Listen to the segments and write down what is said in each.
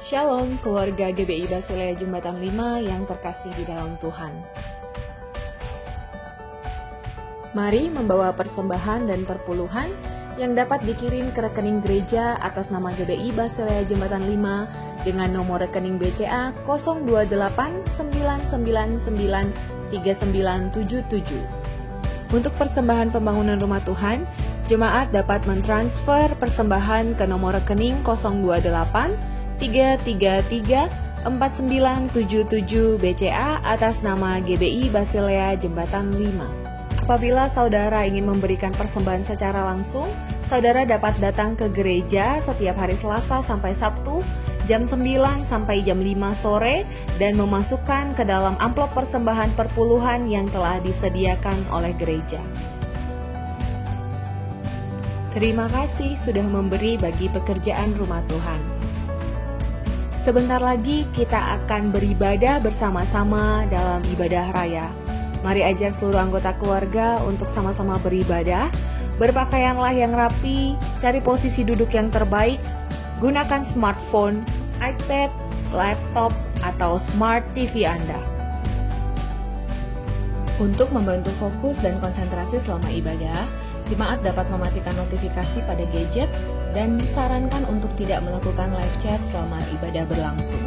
Shalom keluarga GBI Basilea Jembatan 5 yang terkasih di dalam Tuhan. Mari membawa persembahan dan perpuluhan yang dapat dikirim ke rekening gereja atas nama GBI Basilea Jembatan 5 dengan nomor rekening BCA 0289993977. Untuk persembahan pembangunan rumah Tuhan, jemaat dapat mentransfer persembahan ke nomor rekening 02833334977 BCA atas nama GBI Basilea Jembatan 5. Apabila saudara ingin memberikan persembahan secara langsung, saudara dapat datang ke gereja setiap hari Selasa sampai Sabtu jam 9 sampai jam 5 sore dan memasukkan ke dalam amplop persembahan perpuluhan yang telah disediakan oleh gereja. Terima kasih sudah memberi bagi pekerjaan rumah Tuhan. Sebentar lagi kita akan beribadah bersama-sama dalam ibadah raya. Mari ajak seluruh anggota keluarga untuk sama-sama beribadah. Berpakaianlah yang rapi, cari posisi duduk yang terbaik, gunakan smartphone, iPad, laptop, atau smart TV Anda. Untuk membantu fokus dan konsentrasi selama ibadah, jemaat dapat mematikan notifikasi pada gadget dan disarankan untuk tidak melakukan live chat selama ibadah berlangsung.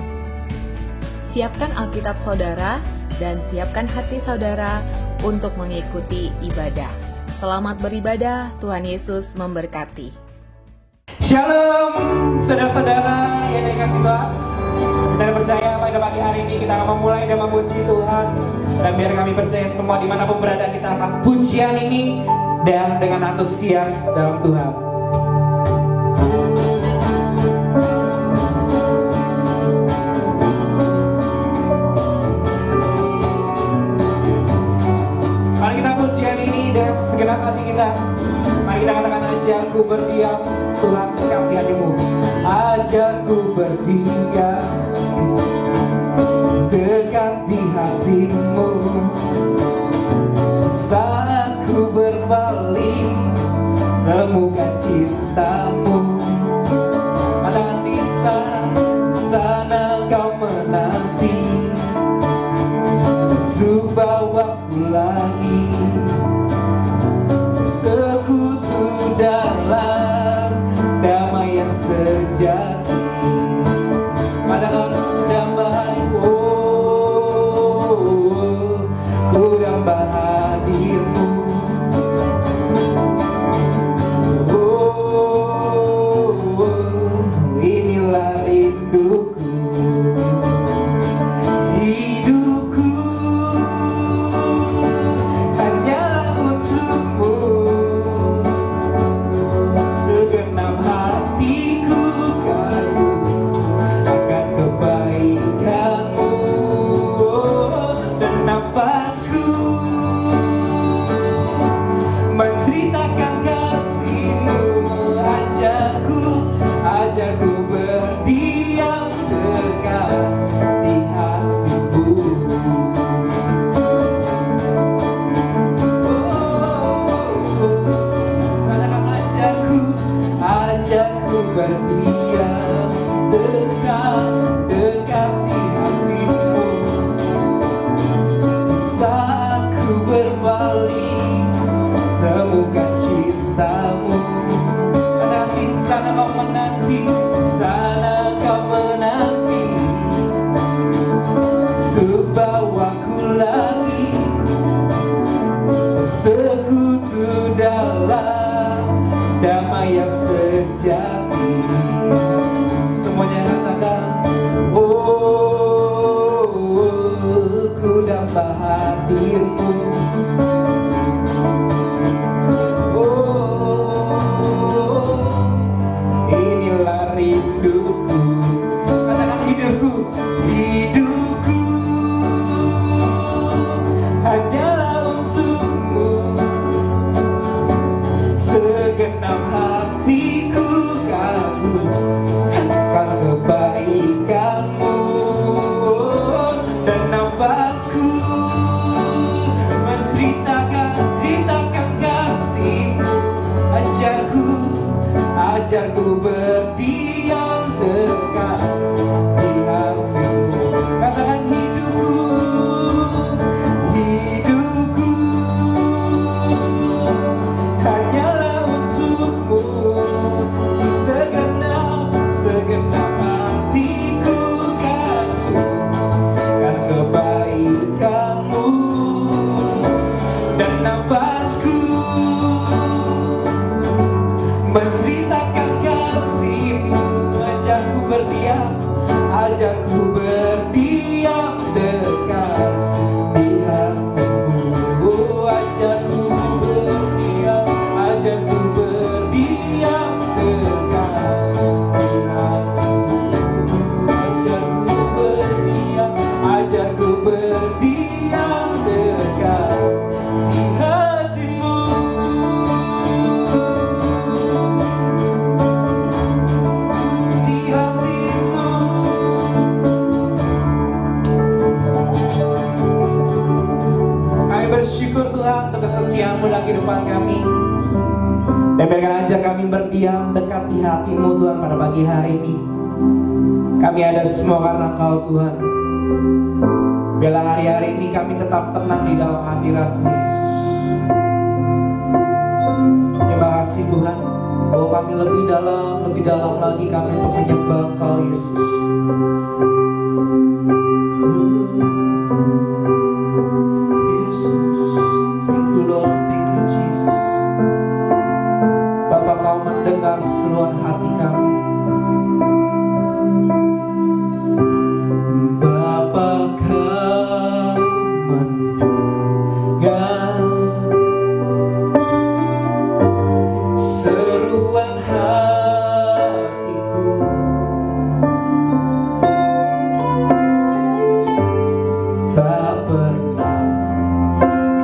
Siapkan Alkitab saudara dan siapkan hati saudara untuk mengikuti ibadah. Selamat beribadah, Tuhan Yesus memberkati. Shalom, saudara-saudara yang dikasihi Tuhan. Kita percaya pada pagi hari ini kita akan memulai dan memuji Tuhan. Dan biar kami percaya semua dimanapun berada kita akan pujian ini dan dengan antusias dalam Tuhan. Mari kita pujian ini dan segenap hati kita. Mari kita katakan, ajarku berdiam, Tuhan dekat di hatimu. Ajarku berdiam dekat di hatimu. Saat ku berpaling, temukan cintamu. Katakan di sana kau menanti untuk bawaku lagi. Sekutu dalam damai yang sejati. Katakan damai, ku dambah hadirmu. Inilah rinduku. Hidupku hanyalah untukmu. Segenap hatiku kagum akan kebaikanmu. Dan nafasku menceritakan kasihmu. Ajarku berdiam dekat di hatimu. Katakan ajarku berdiam dekat di hatimu. Saat ku berpaling, temukan cintamu. Di sana kau menanti, sana kau menanti untuk bawaku lagi. Sekutu dalam damai yang sejati. Semuanya katakan, ku dapat hadirmu. Inilah rinduku. Katakan hidupku. Hidupku hanyalah untukmu. Segenap hatiku kagum akan kebaikanmu. Dan nafasku menceritakan kasih. Ajarku berdiam dekat karuniamu dalam kehidupan kami. Dan biarkan ajar kami berdiam dekat di hati-Mu Tuhan pada pagi hari ini. Kami ada semua karena Kau Tuhan. Biarlah hari-hari ini kami tetap tenang di dalam hadirat-Mu Yesus. Terima kasih Tuhan, bahwa kami lebih dalam lagi kami untuk menyembah Kau Yesus. Yesus, thank you Lord, thank you Jesus. Bapa, Kau mendengar seluruh hati kami. Bapa, Kau mendengar seruan hatiku. Tak pernah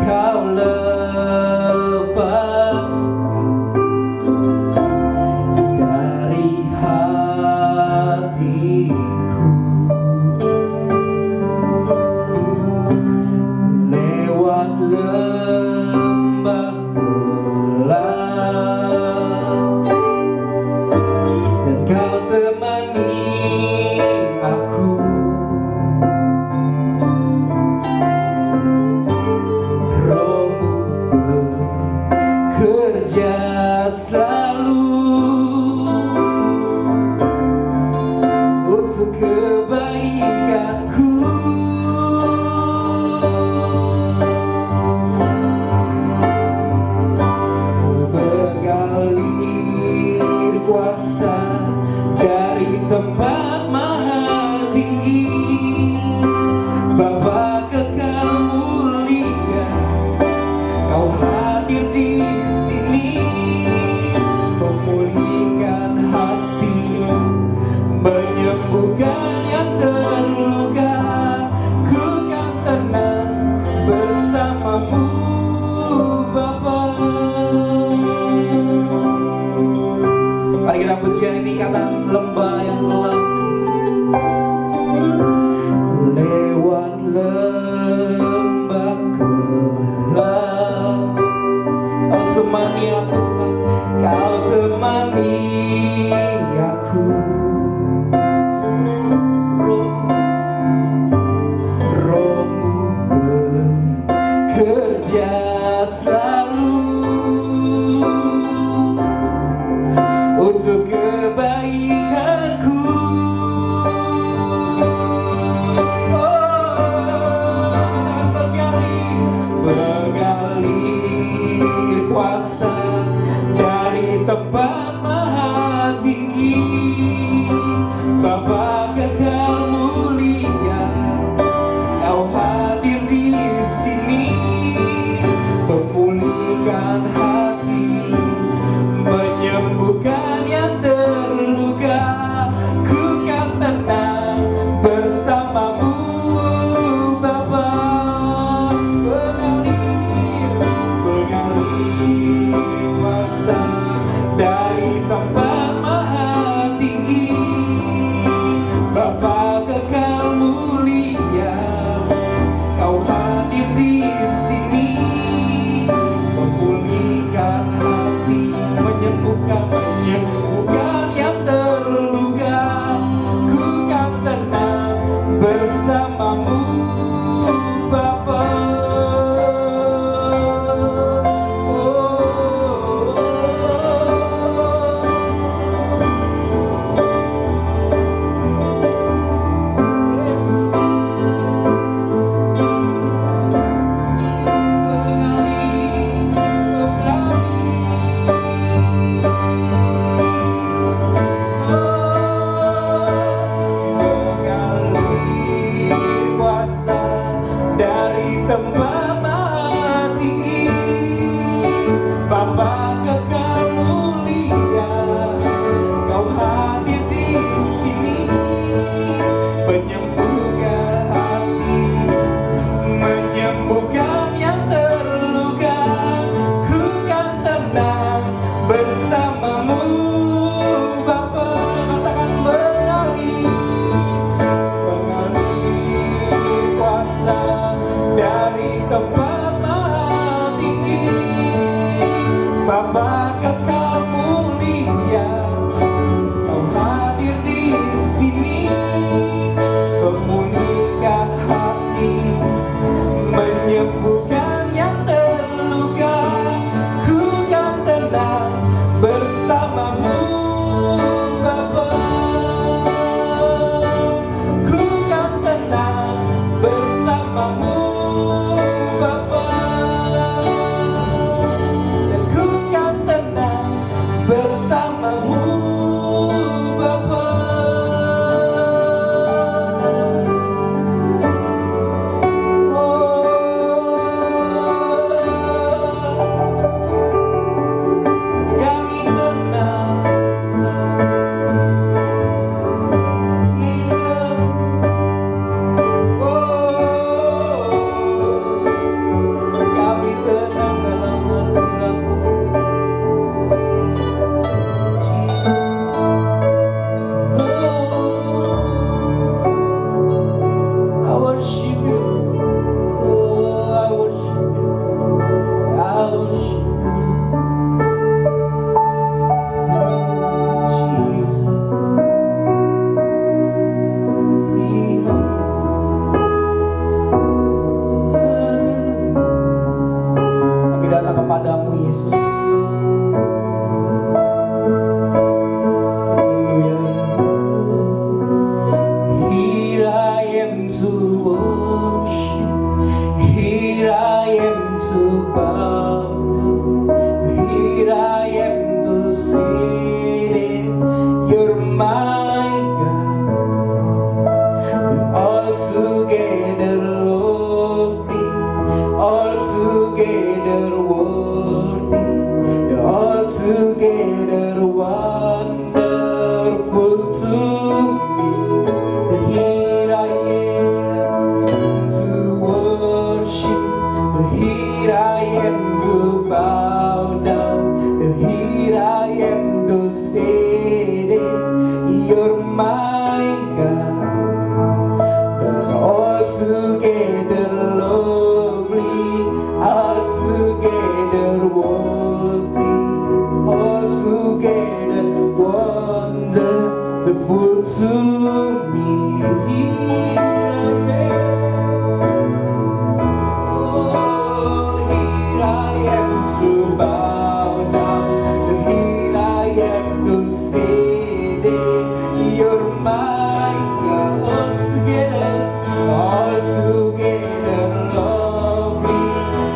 Kau lepaskan dari hatiku. Lewat lembah gelap, dan Kau temani aku. Roh-Mu bekerja selalu untuk kebaikanku. Mengalir kuasa dari tempat maha tinggi. Bapa kekal mulia, Kau hadir di sini, memulihkan hati, menyembuhkan yang terluka. Ku kan tenang bersama-Mu Bapa. Mari kita pujian ini kata lembah yang gelap. Lewat lembah gelap, Kau temani aku Tuhan, Kau temani aku. Roh-Mu bekerja selalu untuk kebaikanku. Mengalir kuasa dari tempat maha tinggi. Bapa kekal mulia, Kau hadir di sini, memulihkan hati, menyembuhkan yang terluka. Ku kan tenang bersama-Mu Bapa. Mengalir kuasa dari tempat maha tinggi. Bapa kekal mulia, Kau hadir di sini, memulihkan hati, menyembuhkan yang terluka. Ku kan tenang bersama-Mu Bapa. Bapa kekal mulia, Kau hadir di sini, memulihkan hati, menyembuhkan yang terluka. Ku kan tenang bersamamu, Bapa. Ku kan tenang bersamamu, Bapa. Dan ku kan tenang bersamamu, Bapa. Kami tenang, kami tenang dalam hadirat-Mu. I worship You. Oh, I worship You. I worship You. Jesus. Kami datang kepadamu, Yesus. Here I am to worship, here I am to bow, here I am to say that You're my God. We're all together lovely, all together worthy, all together wonderful to me. Here I am to worship, here I am to bow down, here I am to say that You're my God. They're all together lovely, all together worthy, all together wonderful to me. Here I am, oh, here I am to bow down, here I am to say that You're my God. All together lovely,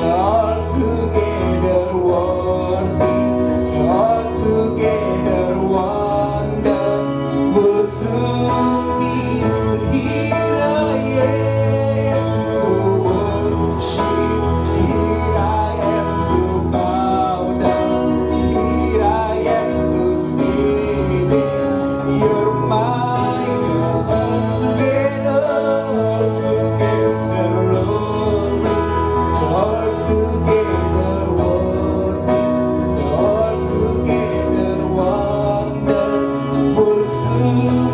all together worthy, all together wonderful to me. Here I am to worship, here I am to bow down, here I am to say that You're my God. All together lovely, all together wonderful to me.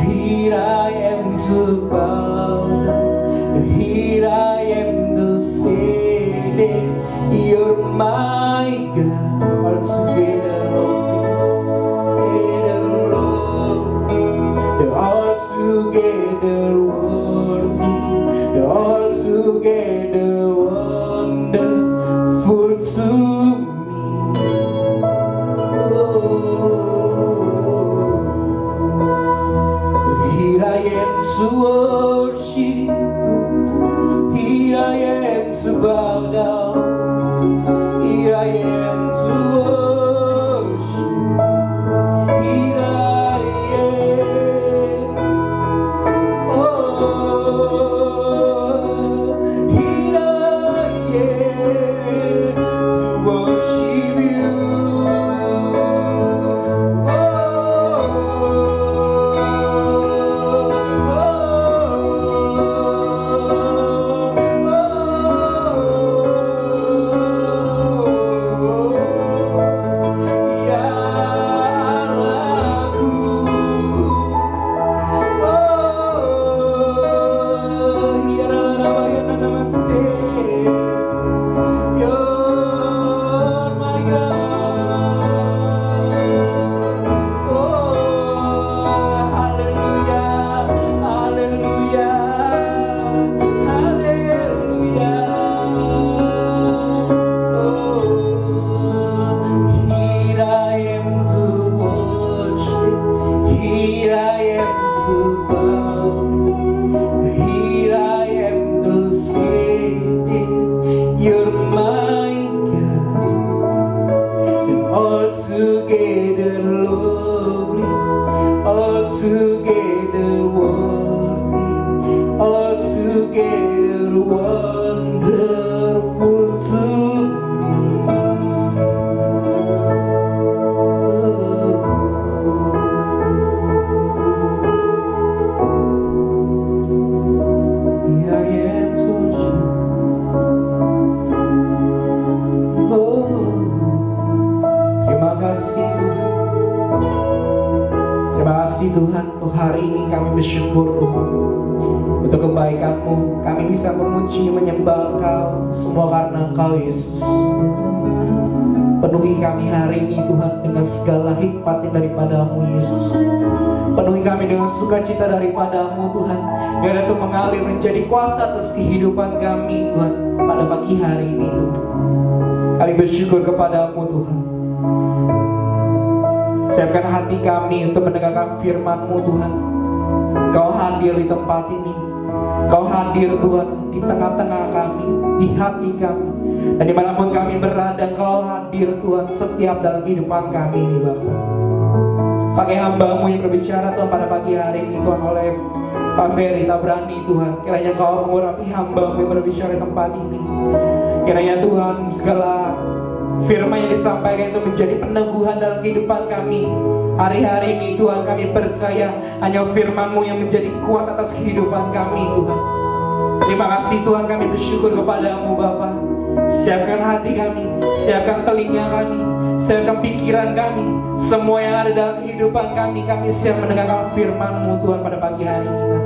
Here I am to bow down, here I am to say that You're my God. All together lovely, they're all together worthy, they're all together wonderful to me. Here I am to worship, here I am to bow down, here I am to worship, here I am, oh, here I am to worship You. Oh, ini kami bersyukur Tuhan. Untuk kebaikan-Mu kami bisa memuji, menyembah Engkau, semua karena Engkau Yesus. Penuhi kami hari ini Tuhan dengan segala hikmat yang daripada-Mu Yesus. Penuhi kami dengan sukacita daripada-Mu Tuhan, biar itu mengalir menjadi kuasa atas kehidupan kami Tuhan pada pagi hari ini Tuhan. Kami bersyukur kepada-Mu Tuhan. Siapkan hati kami untuk mendengarkan firman-Mu Tuhan. Kau hadir di tempat ini, Kau hadir Tuhan di tengah-tengah kami, di hati kami, dan dimanapun kami berada, Kau hadir Tuhan setiap dalam kehidupan kami ini Bapa. Pakai hamba-Mu yang berbicara Tuhan pada pagi hari ini Tuhan, oleh Pak Ferry Tabrani Tuhan. Kiranya Kau mengurapi hamba-Mu yang berbicara di tempat ini. Kiranya Tuhan segala firman yang disampaikan itu menjadi peneguhan dalam kehidupan kami. Hari-hari ini Tuhan kami percaya hanya firman-Mu yang menjadi kuat atas kehidupan kami Tuhan. Terima kasih Tuhan, kami bersyukur kepada-Mu Bapa. Siapkan hati kami, siapkan telinga kami, siapkan pikiran kami, semua yang ada dalam kehidupan kami siap mendengarkan firman-Mu Tuhan pada pagi hari ini Tuhan.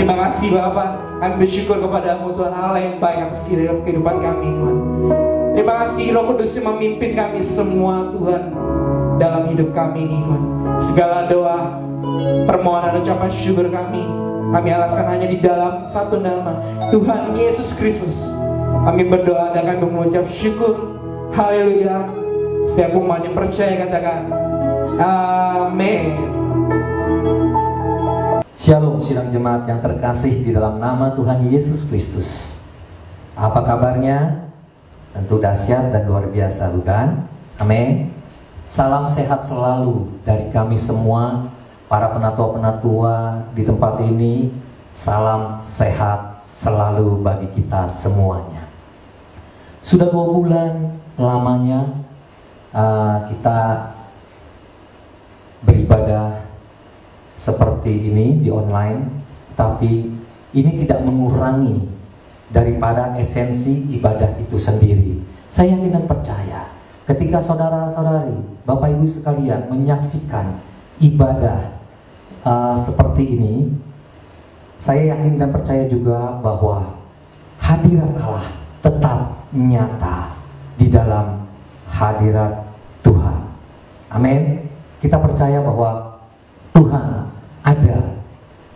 Terima kasih Bapa, kami bersyukur kepada-Mu Tuhan, Allah yang baik atas dalam kehidupan kami Tuhan. Terima kasih Roh Kudus yang memimpin kami semua Tuhan dalam hidup kami ini Tuhan. Segala doa, permohonan, ucapan syukur kami alaskan hanya di dalam satu nama, Tuhan Yesus Kristus. Kami berdoa dan kami mengucap syukur. Haleluya. Setiap umat yang percaya katakan amin. Shalom sidang jemaat yang terkasih di dalam nama Tuhan Yesus Kristus. Apa kabarnya? Tentu dahsyat dan luar biasa, bukan? Amin. Salam sehat selalu dari kami semua, para penatua-penatua di tempat ini. Salam sehat selalu bagi kita semuanya. Sudah 2 bulan lamanya kita beribadah seperti ini di online, tapi ini tidak mengurangi daripada esensi ibadah itu sendiri. Saya yakin dan percaya ketika saudara-saudari, Bapak Ibu sekalian menyaksikan ibadah seperti ini, saya yakin dan percaya juga bahwa hadirat Allah tetap nyata di dalam hadirat Tuhan. Amin. Kita percaya bahwa Tuhan ada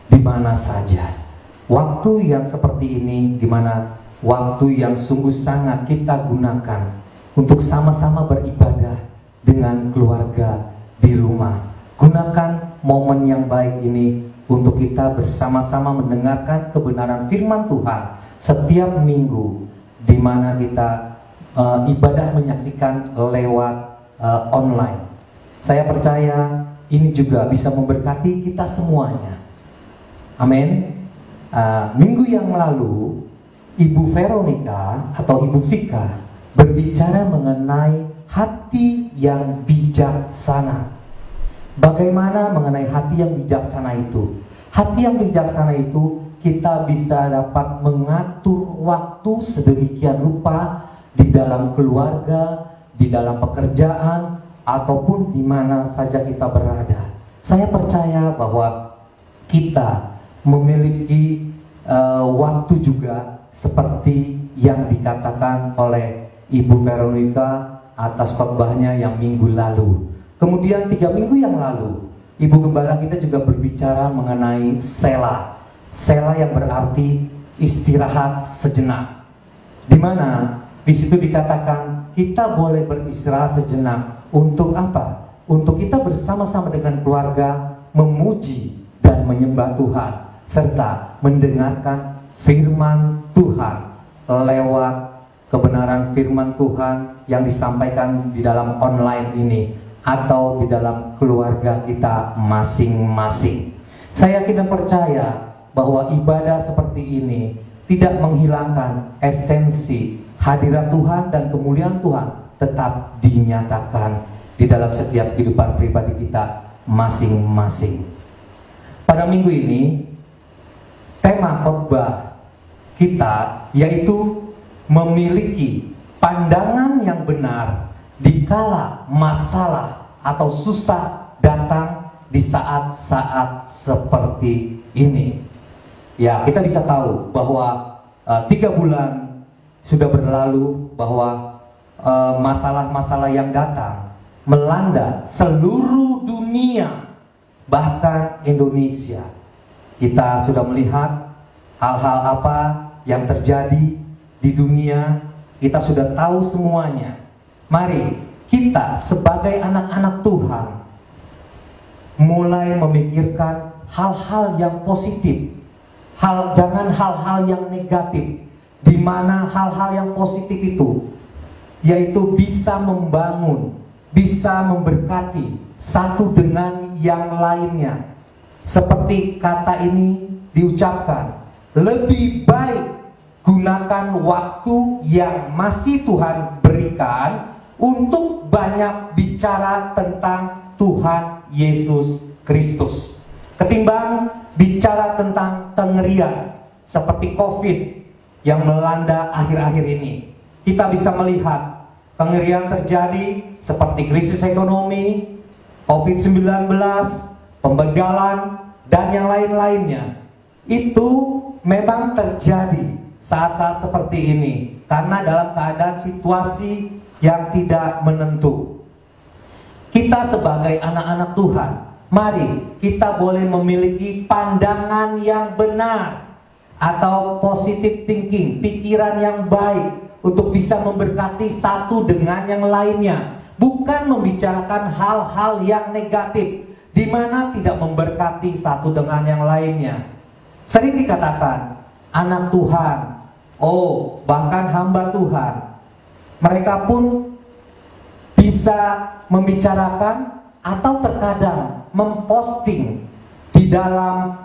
di mana saja. Waktu yang seperti ini, di mana waktu yang sungguh sangat kita gunakan untuk sama-sama beribadah dengan keluarga di rumah. Gunakan momen yang baik ini untuk kita bersama-sama mendengarkan kebenaran firman Tuhan setiap minggu, di mana kita ibadah menyaksikan lewat online. Saya percaya ini juga bisa memberkati kita semuanya. Amin. Minggu yang lalu Ibu Veronica atau Ibu Vika berbicara mengenai hati yang bijaksana. Bagaimana mengenai hati yang bijaksana itu? Hati yang bijaksana itu kita bisa dapat mengatur waktu sedemikian rupa di dalam keluarga, di dalam pekerjaan, ataupun di mana saja kita berada. Saya percaya bahwa kita memiliki waktu juga seperti yang dikatakan oleh Ibu Veronica atas khotbahnya yang minggu lalu. Kemudian 3 minggu yang lalu, Ibu Gembala kita juga berbicara mengenai sela. Sela yang berarti istirahat sejenak. Di mana di situ dikatakan kita boleh beristirahat sejenak untuk apa? Untuk kita bersama-sama dengan keluarga memuji dan menyembah Tuhan, serta mendengarkan firman Tuhan lewat kebenaran firman Tuhan yang disampaikan di dalam online ini atau di dalam keluarga kita masing-masing. Saya yakin dan percaya bahwa ibadah seperti ini tidak menghilangkan esensi hadirat Tuhan dan kemuliaan Tuhan tetap dinyatakan di dalam setiap kehidupan pribadi kita masing-masing. Pada minggu ini, tema khotbah kita yaitu memiliki pandangan yang benar dikala masalah atau susah datang di saat-saat seperti ini. Ya, kita bisa tahu bahwa 3 bulan sudah berlalu, bahwa masalah-masalah yang datang melanda seluruh dunia, bahkan Indonesia. Kita sudah melihat hal-hal apa yang terjadi di dunia, kita sudah tahu semuanya. Mari kita sebagai anak-anak Tuhan mulai memikirkan hal-hal yang positif, jangan hal-hal yang negatif, di mana hal-hal yang positif itu yaitu bisa membangun, bisa memberkati satu dengan yang lainnya. Seperti kata ini diucapkan, lebih baik gunakan waktu yang masih Tuhan berikan untuk banyak bicara tentang Tuhan Yesus Kristus, ketimbang bicara tentang kengerian seperti COVID yang melanda akhir-akhir ini. Kita bisa melihat kengerian terjadi seperti krisis ekonomi, COVID-19, pembegalan, dan yang lain-lainnya. Itu memang terjadi saat-saat seperti ini karena dalam keadaan situasi yang tidak menentu. Kita sebagai anak-anak Tuhan, mari kita boleh memiliki pandangan yang benar atau positive thinking, pikiran yang baik untuk bisa memberkati satu dengan yang lainnya, bukan membicarakan hal-hal yang negatif di mana tidak memberkati satu dengan yang lainnya. Sering dikatakan anak Tuhan, bahkan hamba Tuhan, mereka pun bisa membicarakan atau terkadang memposting di dalam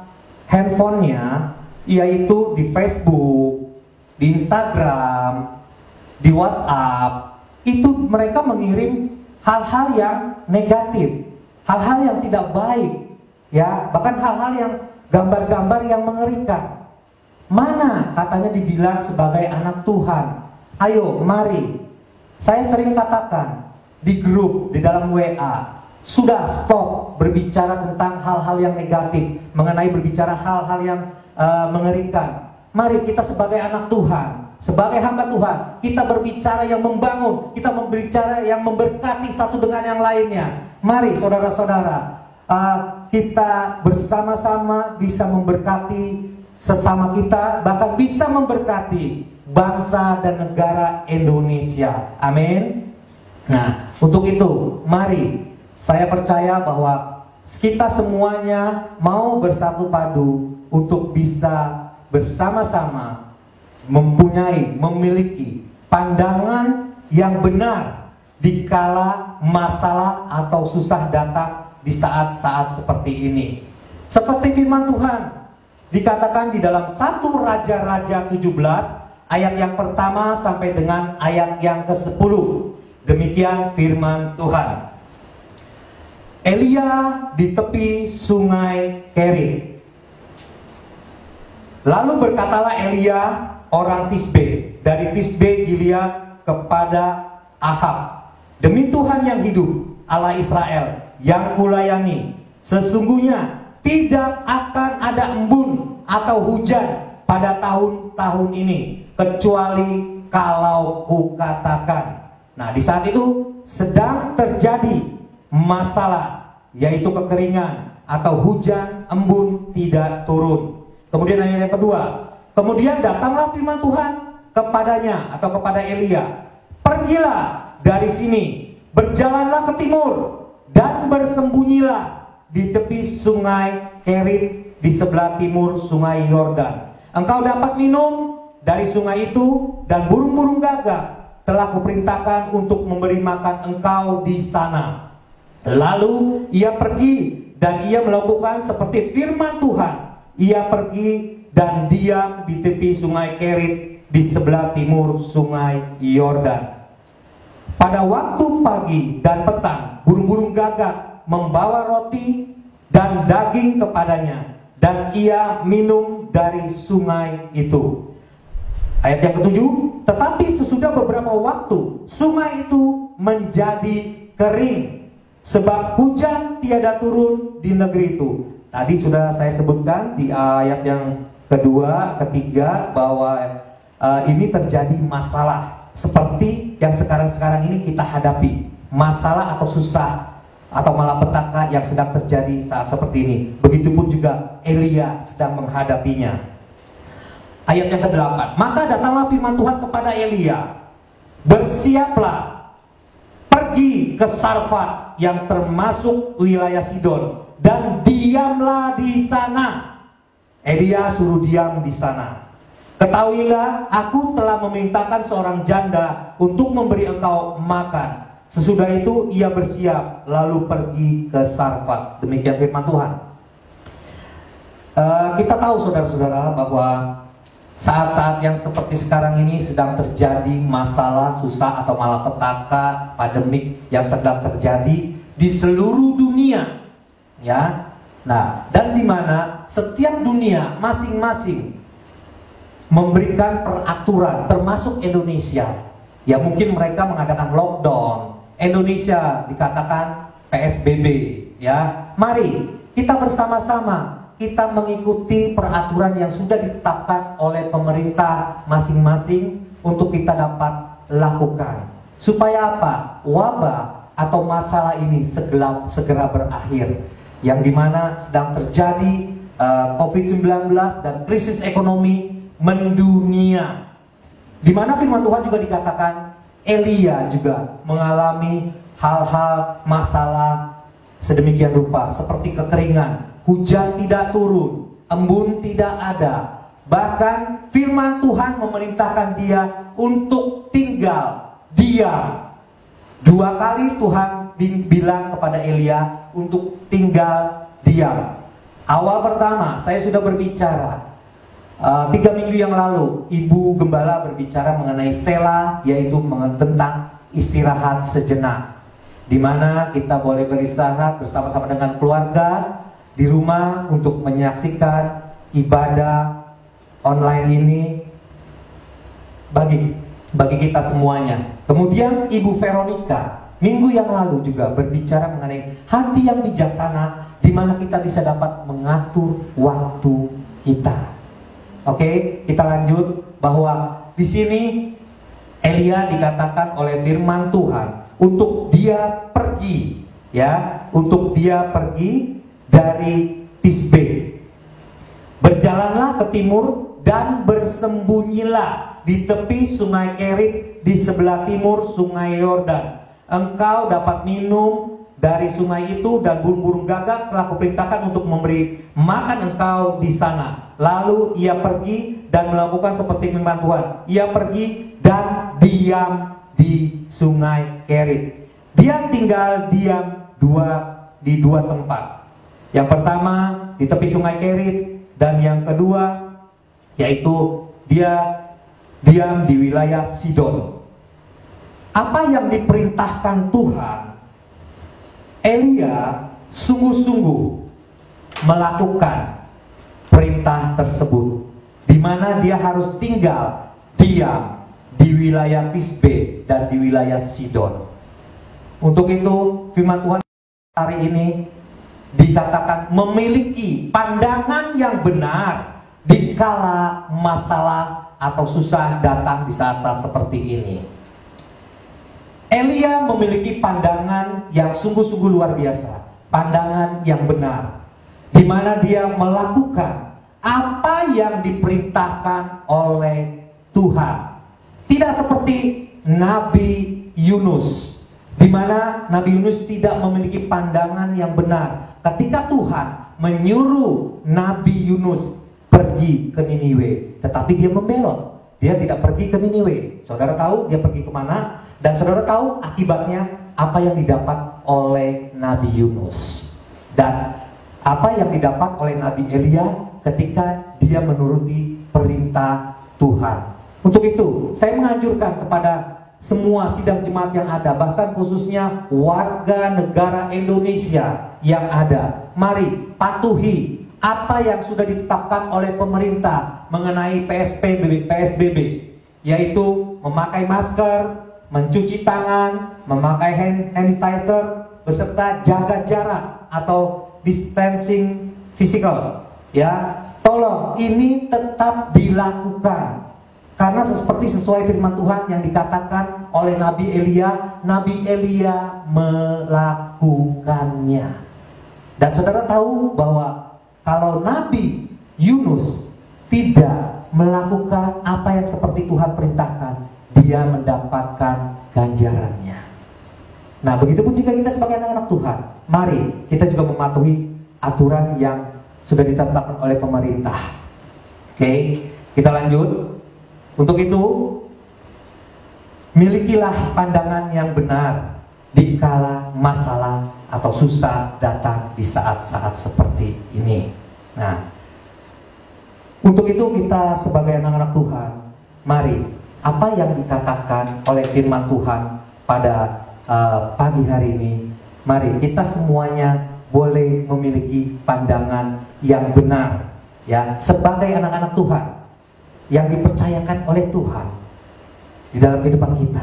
handphonenya, yaitu di Facebook, di Instagram, di WhatsApp. Itu mereka mengirim hal-hal yang negatif, hal-hal yang tidak baik, ya, bahkan hal-hal yang gambar-gambar yang mengerikan. Mana katanya dibilang sebagai anak Tuhan? Ayo, mari. Saya sering katakan di grup, di dalam WA, sudah stop berbicara tentang hal-hal yang negatif, mengenai berbicara hal-hal yang mengerikan. Mari kita sebagai anak Tuhan, sebagai hamba Tuhan, kita berbicara yang membangun, kita berbicara yang memberkati satu dengan yang lainnya. Mari saudara-saudara, kita bersama-sama bisa memberkati sesama kita, bahkan bisa memberkati bangsa dan negara Indonesia. Amin. Nah, untuk itu mari, saya percaya bahwa kita semuanya mau bersatu padu untuk bisa bersama-sama memiliki pandangan yang benar dikala masalah atau susah datang di saat-saat seperti ini. Seperti firman Tuhan dikatakan di dalam 1 Raja-Raja 17 ayat yang pertama sampai dengan ayat yang ke-10. Demikian firman Tuhan. Elia di tepi sungai Kerit. Lalu berkatalah Elia orang Tisbe dari Tisbe Gilead kepada Ahab, demi Tuhan yang hidup, Allah Israel yang kulayani, sesungguhnya tidak akan ada embun atau hujan pada tahun-tahun ini, kecuali kalau kukatakan. Nah, di saat itu sedang terjadi masalah, yaitu kekeringan atau hujan, embun tidak turun. Kemudian ayat yang kedua, kemudian datanglah firman Tuhan kepadanya atau kepada Elia, pergilah dari sini, berjalanlah ke timur dan bersembunyilah di tepi sungai Kerit di sebelah timur sungai Yordan. Engkau dapat minum dari sungai itu, dan burung-burung gagak telah kuperintahkan untuk memberi makan engkau di sana. Lalu ia pergi dan ia melakukan seperti firman Tuhan. Ia pergi dan diam di tepi sungai Kerit di sebelah timur sungai Yordan. Pada waktu pagi dan petang, burung-burung gagak membawa roti dan daging kepadanya, dan ia minum dari sungai itu. Ayat yang ke-7, tetapi sesudah beberapa waktu sungai itu menjadi kering sebab hujan tiada turun di negeri itu. Tadi sudah saya sebutkan di ayat yang kedua, ketiga, bahwa ini terjadi masalah seperti yang sekarang-sekarang ini kita hadapi, masalah atau susah atau malapetaka yang sedang terjadi saat seperti ini. Begitupun juga Elia sedang menghadapinya. Ayat yang ke-8, maka datanglah firman Tuhan kepada Elia, bersiaplah, pergi ke Sarfat yang termasuk wilayah Sidon, dan diamlah di sana. Elia suruh diam di sana. Ketahuilah, aku telah memerintahkan seorang janda untuk memberi engkau makan. Sesudah itu ia bersiap lalu pergi ke Sarfat. Demikian firman Tuhan. Kita tahu saudara-saudara bahwa saat-saat yang seperti sekarang ini sedang terjadi masalah, susah atau malapetaka, pandemik yang sedang terjadi di seluruh dunia, ya. Nah, dan di mana setiap dunia masing-masing memberikan peraturan, termasuk Indonesia. Ya mungkin mereka mengadakan lockdown. Indonesia dikatakan PSBB, ya. Mari kita bersama-sama kita mengikuti peraturan yang sudah ditetapkan oleh pemerintah masing-masing untuk kita dapat lakukan. Supaya apa? Wabah atau masalah ini segera berakhir. Yang dimana sedang terjadi COVID-19 dan krisis ekonomi mendunia. Dimana firman Tuhan juga dikatakan Elia juga mengalami hal-hal masalah sedemikian rupa, seperti kekeringan, hujan tidak turun, embun tidak ada. Bahkan firman Tuhan memerintahkan dia untuk tinggal diam. 2 kali Tuhan bilang kepada Elia untuk tinggal diam. Awal pertama saya sudah berbicara 3 minggu yang lalu, Ibu Gembala berbicara mengenai Sela, yaitu tentang istirahat sejenak, di mana kita boleh beristirahat bersama-sama dengan keluarga di rumah untuk menyaksikan ibadah online ini bagi kita semuanya. Kemudian Ibu Veronica minggu yang lalu juga berbicara mengenai hati yang bijaksana, di mana kita bisa dapat mengatur waktu kita. Oke, kita lanjut bahwa di sini Elia dikatakan oleh firman Tuhan untuk dia pergi, ya, untuk dia pergi dari Tisbe. Berjalanlah ke timur dan bersembunyilah di tepi sungai Kerit di sebelah timur sungai Yordan. Engkau dapat minum dari sungai itu, dan burung-burung gagak telah kuperintahkan untuk memberi makan engkau di sana. Lalu ia pergi dan melakukan seperti firman Tuhan. Ia pergi dan diam di sungai Kerit. Dia tinggal diam di dua tempat. Yang pertama di tepi sungai Kerit, dan yang kedua yaitu dia diam di wilayah Sidon. Apa yang diperintahkan Tuhan, Elia sungguh-sungguh melakukan perintah tersebut, di mana dia harus tinggal diam di wilayah Tisbe dan di wilayah Sidon. Untuk itu firman Tuhan hari ini dikatakan memiliki pandangan yang benar dikala masalah atau susah datang di saat-saat seperti ini. Elia memiliki pandangan yang sungguh-sungguh luar biasa, pandangan yang benar, di mana dia melakukan apa yang diperintahkan oleh Tuhan. Tidak seperti Nabi Yunus, di mana Nabi Yunus tidak memiliki pandangan yang benar ketika Tuhan menyuruh Nabi Yunus pergi ke Niniwe, tetapi dia membelot. Dia tidak pergi ke Niniwe. Saudara tahu dia pergi kemana? Dan saudara tahu akibatnya apa yang didapat oleh Nabi Yunus dan apa yang didapat oleh Nabi Elia ketika dia menuruti perintah Tuhan. Untuk itu saya menganjurkan kepada semua sidang jemaat yang ada, bahkan khususnya warga negara Indonesia yang ada, mari patuhi apa yang sudah ditetapkan oleh pemerintah mengenai PSBB, yaitu memakai masker, mencuci tangan, memakai hand sanitizer, beserta jaga jarak atau distancing physical. Ya, tolong ini tetap dilakukan. Karena seperti sesuai firman Tuhan yang dikatakan oleh Nabi Elia melakukannya. Dan saudara tahu bahwa kalau Nabi Yunus tidak melakukan apa yang seperti Tuhan perintahkan, dia mendapatkan ganjarannya. Nah, begitupun juga kita sebagai anak-anak Tuhan. Mari kita juga mematuhi aturan yang sudah ditetapkan oleh pemerintah. Oke, kita lanjut. Untuk itu, milikilah pandangan yang benar dikala masalah atau susah datang di saat-saat seperti ini. Nah, untuk itu kita sebagai anak-anak Tuhan, mari apa yang dikatakan oleh firman Tuhan pada pagi hari ini, mari kita semuanya boleh memiliki pandangan yang benar, ya, sebagai anak-anak Tuhan yang dipercayakan oleh Tuhan di dalam kehidupan kita.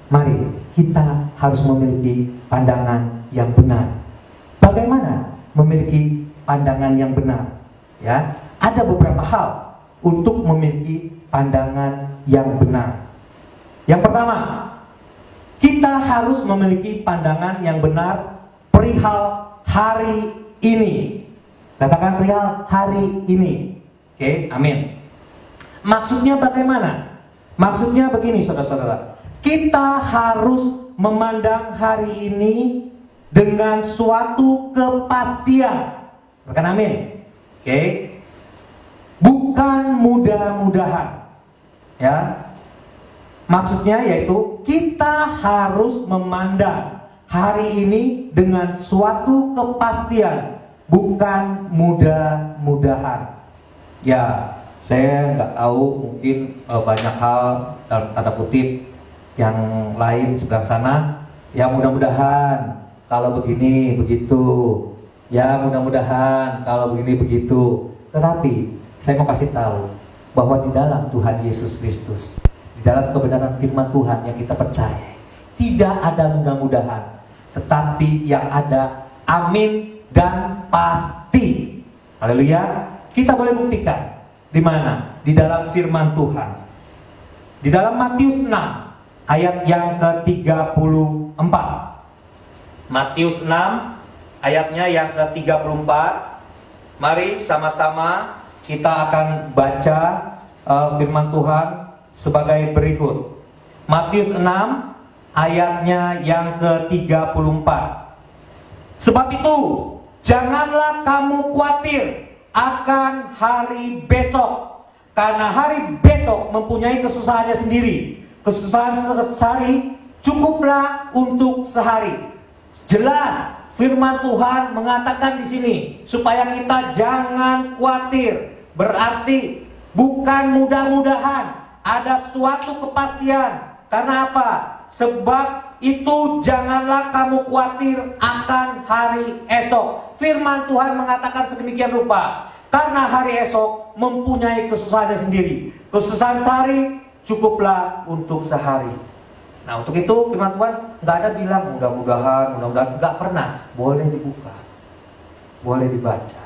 Mari kita harus memiliki pandangan yang benar. Bagaimana memiliki pandangan yang benar? Ya, ada beberapa hal untuk memiliki pandangan yang benar. Yang pertama, kita harus memiliki pandangan yang benar perihal hari ini. Katakan perihal hari ini. Oke, amin. Maksudnya bagaimana? Maksudnya begini, saudara-saudara. Kita harus memandang hari ini dengan suatu kepastian. Katakan amin. Oke. Bukan mudah-mudahan. Ya. Maksudnya yaitu kita harus memandang hari ini dengan suatu kepastian, bukan mudah-mudahan. Ya, saya nggak tahu, mungkin banyak hal dalam tanda kutip yang lain sebelah sana. Ya, mudah-mudahan kalau begini begitu. Ya, mudah-mudahan kalau begini begitu. Tetapi saya mau kasih tahu bahwa di dalam Tuhan Yesus Kristus, di dalam kebenaran firman Tuhan yang kita percaya, tidak ada mudah-mudahan, tetapi yang ada amin dan pasti. Haleluya. Kita boleh buktikan. Di mana? Di dalam firman Tuhan. Di dalam Matius 6 ayat yang ke-34. Matius 6 ayatnya yang ke-34. Mari sama-sama kita akan baca firman Tuhan sebagai berikut. Matius 6 ayatnya yang ke-34. Sebab itu, janganlah kamu khawatir akan hari besok, karena hari besok mempunyai kesusahannya sendiri. Kesusahan sehari cukuplah untuk sehari. Jelas firman Tuhan mengatakan di sini supaya kita jangan khawatir. Berarti bukan mudah-mudahan, ada suatu kepastian. Karena apa? Sebab itu janganlah kamu khawatir akan hari esok. Firman Tuhan mengatakan sedemikian rupa. Karena hari esok mempunyai kesusahannya sendiri. Kesusahan sehari cukuplah untuk sehari. Nah, untuk itu firman Tuhan nggak ada bilang mudah-mudahan, nggak pernah. Boleh dibuka, boleh dibaca.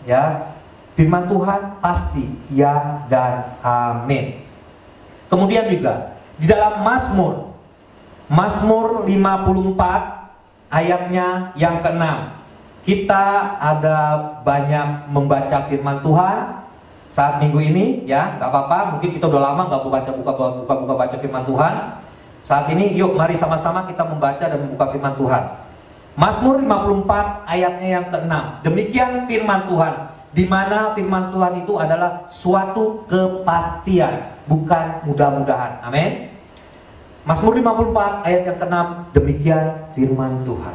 Ya, firman Tuhan pasti ya dan amin. Kemudian juga di dalam Mazmur 54 ayatnya yang ke-6. Kita ada banyak membaca firman Tuhan saat minggu ini, ya, nggak apa-apa. Mungkin kita udah lama nggak buka baca firman Tuhan. Saat ini yuk mari sama-sama kita membaca dan membuka firman Tuhan. Mazmur 54 ayatnya yang ke-6. Demikian firman Tuhan, di mana firman Tuhan itu adalah suatu kepastian, bukan mudah-mudahan. Amin. Mazmur 54 ayat yang ke-6, demikian firman Tuhan.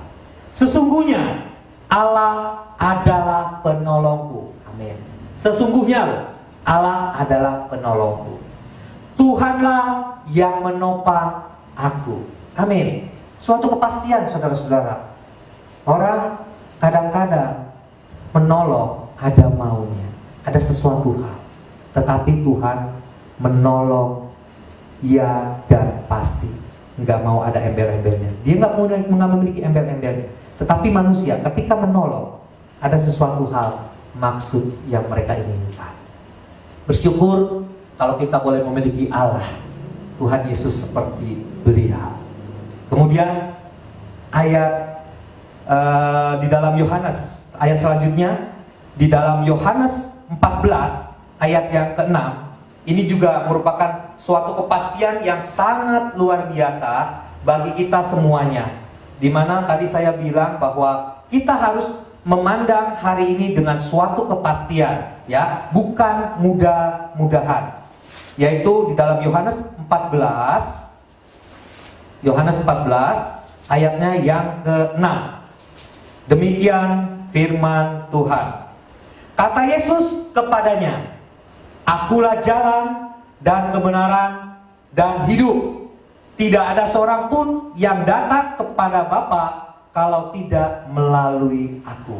Sesungguhnya Allah adalah penolongku. Amin. Sesungguhnya Allah adalah penolongku. Tuhanlah yang menopang aku. Amin. Suatu kepastian, saudara-saudara. Orang kadang-kadang menolong ada maunya, ada sesuatu hal. Tetapi Tuhan menolong ya dan pasti. Nggak mau ada embel-embelnya. Dia nggak memiliki embel-embelnya. Tetapi manusia ketika menolong, ada sesuatu hal, maksud yang mereka inginkan. Bersyukur kalau kita boleh memiliki Allah, Tuhan Yesus seperti beliau. Kemudian ayat di dalam Yohanes, ayat selanjutnya di dalam Yohanes 14 ayat yang ke-6, ini juga merupakan suatu kepastian yang sangat luar biasa bagi kita semuanya. Dimana tadi saya bilang bahwa kita harus memandang hari ini dengan suatu kepastian, ya, bukan mudah-mudahan. Yaitu di dalam Yohanes 14 ayatnya yang ke-6. Demikian firman Tuhan. Kata Yesus kepadanya, "Akulah jalan dan kebenaran dan hidup. Tidak ada seorang pun yang datang kepada Bapa kalau tidak melalui aku."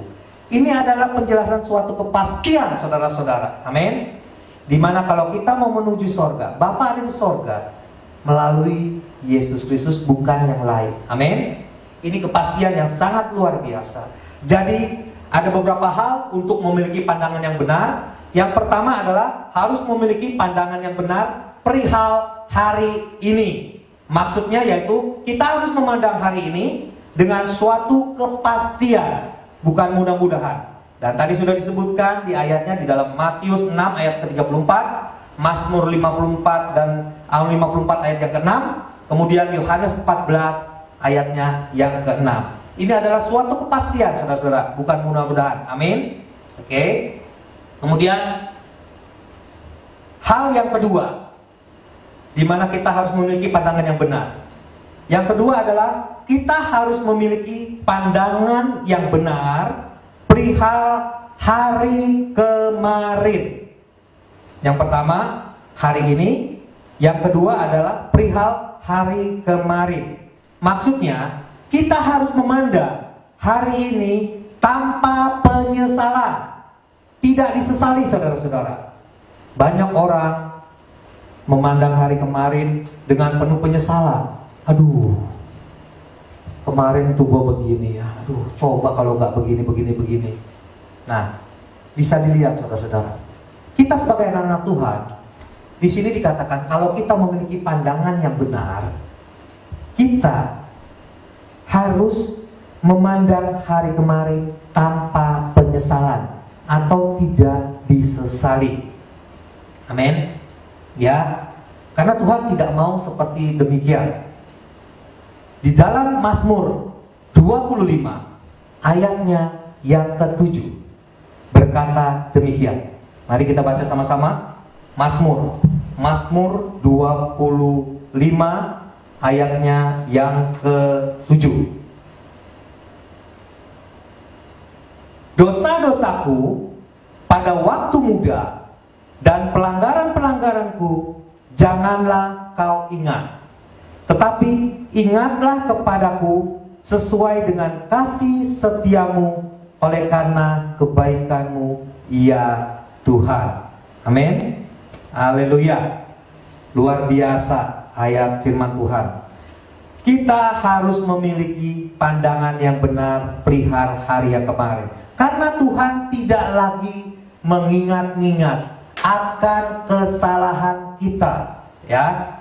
Ini adalah penjelasan suatu kepastian, saudara-saudara. Amin. Dimana kalau kita mau menuju sorga, Bapa ada di sorga melalui Yesus Kristus, bukan yang lain. Amin. Ini kepastian yang sangat luar biasa. Jadi ada beberapa hal untuk memiliki pandangan yang benar. Yang pertama adalah harus memiliki pandangan yang benar perihal hari ini. Maksudnya yaitu kita harus memandang hari ini dengan suatu kepastian, bukan mudah-mudahan. Dan tadi sudah disebutkan di ayatnya di dalam Matius 6 ayat ke-34, Mazmur 54 dan 54 ayat yang ke-6, kemudian Yohanes 14 ayatnya yang ke-6. Ini adalah suatu kepastian, saudara-saudara, bukan mudah-mudahan. Amin. Oke. Kemudian hal yang kedua, di mana kita harus memiliki pandangan yang benar. Yang kedua adalah kita harus memiliki pandangan yang benar perihal hari kemarin. Yang pertama, hari ini. Yang kedua adalah perihal hari kemarin. Maksudnya, kita harus memandang hari ini tanpa penyesalan. Tidak disesali, saudara-saudara. Banyak orang memandang hari kemarin dengan penuh penyesalan. Aduh, kemarin tuh gue begini ya. Aduh, coba kalau nggak begini. Nah, bisa dilihat, saudara-saudara. Kita sebagai anak-anak Tuhan, di sini dikatakan kalau kita memiliki pandangan yang benar, kita harus memandang hari kemarin tanpa penyesalan atau tidak disesali. Amin. Ya, karena Tuhan tidak mau seperti demikian. Di dalam Mazmur 25 ayatnya yang ke-7 berkata demikian. Mari kita baca sama-sama. Mazmur 25 ayatnya yang ke-7. Dosa-dosaku pada waktu muda dan pelanggaran-pelanggaranku janganlah kau ingat. Tetapi ingatlah kepadaku sesuai dengan kasih setiamu oleh karena kebaikanmu, ya Tuhan. Amin. Haleluya. Luar biasa ayat firman Tuhan. Kita harus memiliki pandangan yang benar perihal hari yang kemarin. Karena Tuhan tidak lagi mengingat-ingat akan kesalahan kita. Ya,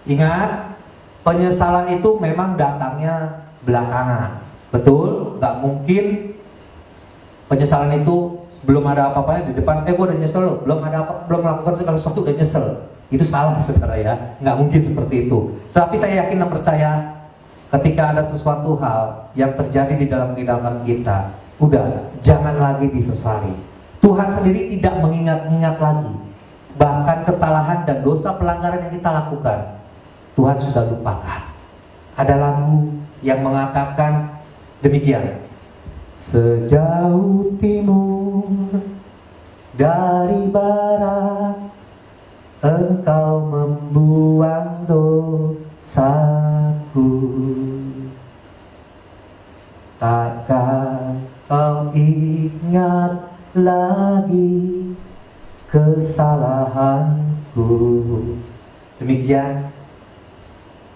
ingat, penyesalan itu memang datangnya belakangan. Betul? Gak mungkin penyesalan itu belum ada apa-apanya di depan. Gue udah nyesel loh, belum melakukan segala sesuatu udah nyesel. Itu salah, saudara ya. Gak mungkin seperti itu. Tapi saya yakin dan percaya ketika ada sesuatu hal yang terjadi di dalam kehidupan kita, udah, jangan lagi disesali. Tuhan sendiri tidak mengingat-ingat lagi. Bahkan kesalahan dan dosa pelanggaran yang kita lakukan, Tuhan sudah lupakan. Ada lagu yang mengatakan demikian. Sejauh timur dari barat, Engkau membuang dosaku. Takkan kau ingat lagi kesalahanku. Demikian